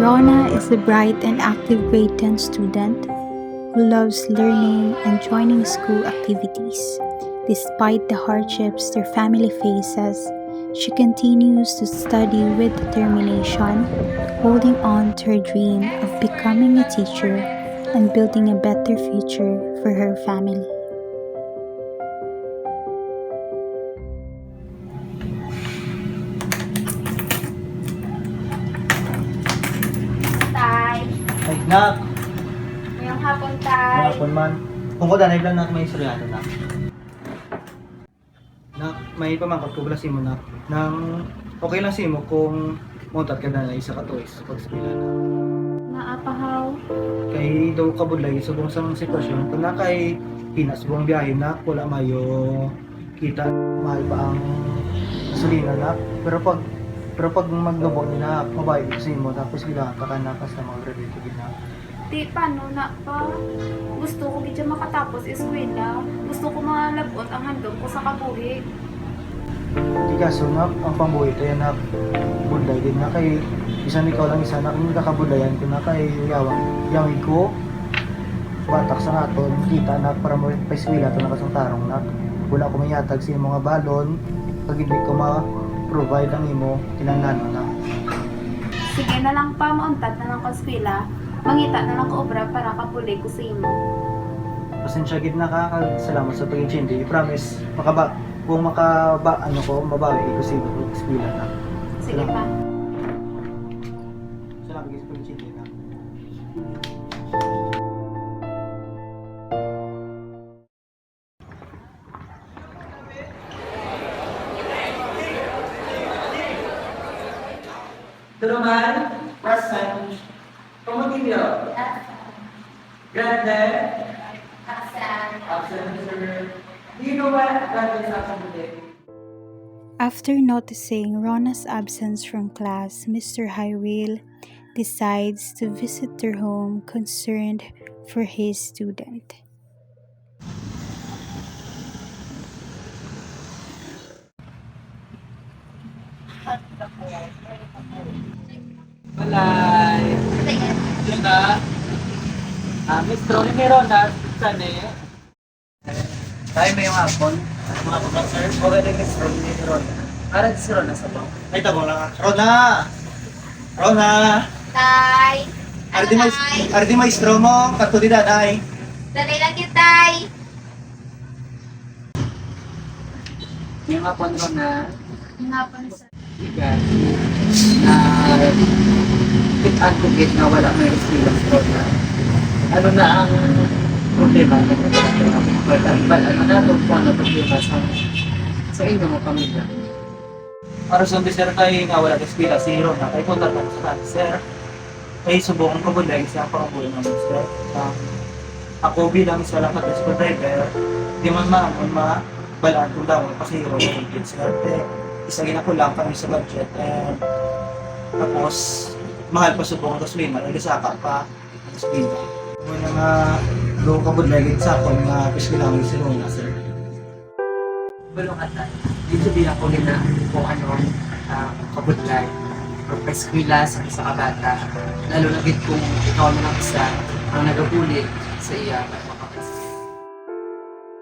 Rona is a bright and active grade 10 student who loves learning and joining school activities. Despite the hardships their family faces, she continues to study with determination, holding on to her dream of becoming a teacher and building a better future for her family. Tay, Ay, nak! ngayong hapon, Tay. Hapon man. Kung ko danay lang nak may istoryato nak. Nak, may pamangkot ko bala simo nak. Nang okay lang simo kung montat ka na isa ka toys pag sila na. Naapahaw. Kay daw kabudlay subong sa mga sitwasyon kung na kay hinas buong biyahe nak wala mayo kita mahal pa ang gasolina nak. Pero pag maggabon na mabayad ko simo tapos kailangan ka na kas na mag-graduate ko na. Di, paano na pa? Gusto ko gidya makatapos eskwela. Gusto ko malabot ang handog ko sa kabuhi. Di kaso na, ang pambuhay tayo na bunday din na kay isang ikaw lang isa na kung kakabundayan ko na kay yawin ko batak sa aton kita na para mo paiswila ito na kasang tarong na wala ko mayatag sa mga balon pag hindi ko ma-provide ang imo kinanglanon na. Sige na lang pa, mauntat na lang ko eskwela. Mangita na lang ko obra para kapulay ko sa imo. Pasensya gid na ka, salamat sa pag-intindi. I promise kung mabawi ko sa eskwela na. Sige pa. Salamat gid sa pag-intindi na. Truman, present. Comodillo, Grande, absent, sir. Do you know what Grande is absent today? After noticing Rona's absence from class, Mr. Hyrule decides to visit their home concerned for his student. Balay. Yun na. Miss Ronnie, meron na. Saan eh? Tayo may yung hapon. Mga kapag sir. Okay rin Miss Ronnie, meron. Para si Rona sa bang. Ay tabo lang. Rona! Tay! Ardi maestro mo, katulida ay. Dali lang yun, Tay! Yung hapon Rona. Yung hapon, sir. Ikan. Pitan ko gate na wala may resilience Rona. Ano na ang problema? Ano na ito po ang problema sa inyo mo pamilya? Para sa sir kay nga wala eskwela si Rona kay punta na sa sir. Kay subukan ko bulay sa pangabuhi namin sir. Ako bilang isa lang ka school driver, di man mabalaan kung daw kasi Rona yung kids sir. Isa gina ko lang kami sa budget and tapos mahal pa subukan ko gasolina, nagsaka pa ang eskwela. Muna nga doon ka bulay sa akong nga eskwela ng si Rona sir. Bulong at dito din ako nila kung ano kabudlay o preskwila sa isa ka bata. Lalo na din kung ikaw na lang isa ang nagabulit sa iya para makapasok.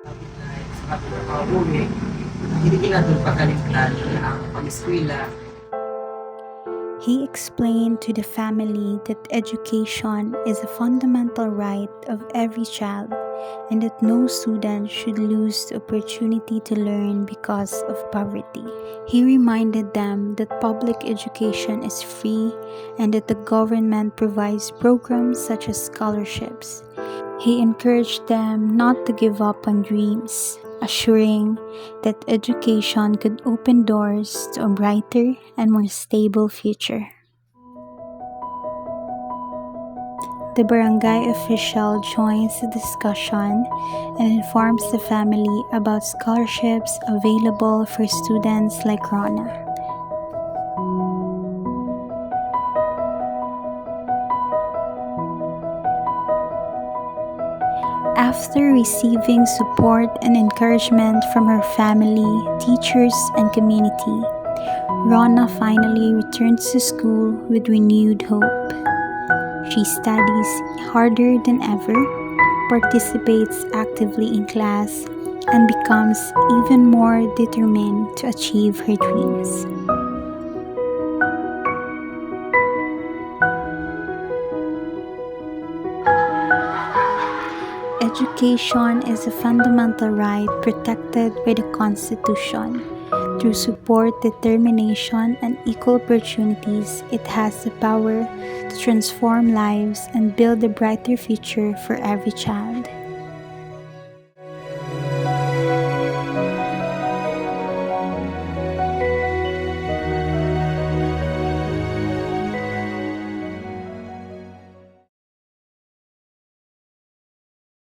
Kabudlay sa kabudlay makabulit, hindi kinatong pagkaligtan na ang pag-eskwila. He explained to the family that education is a fundamental right of every child and that no student should lose the opportunity to learn because of poverty. He reminded them that public education is free and that the government provides programs such as scholarships. He encouraged them not to give up on dreams, assuring that education could open doors to a brighter and more stable future. The barangay official joins the discussion and informs the family about scholarships available for students like Rona. After receiving support and encouragement from her family, teachers, and community, Rona finally returns to school with renewed hope. She studies harder than ever, participates actively in class, and becomes even more determined to achieve her dreams. Education is a fundamental right protected by the Constitution. Through support, determination, and equal opportunities, it has the power to transform lives and build a brighter future for every child.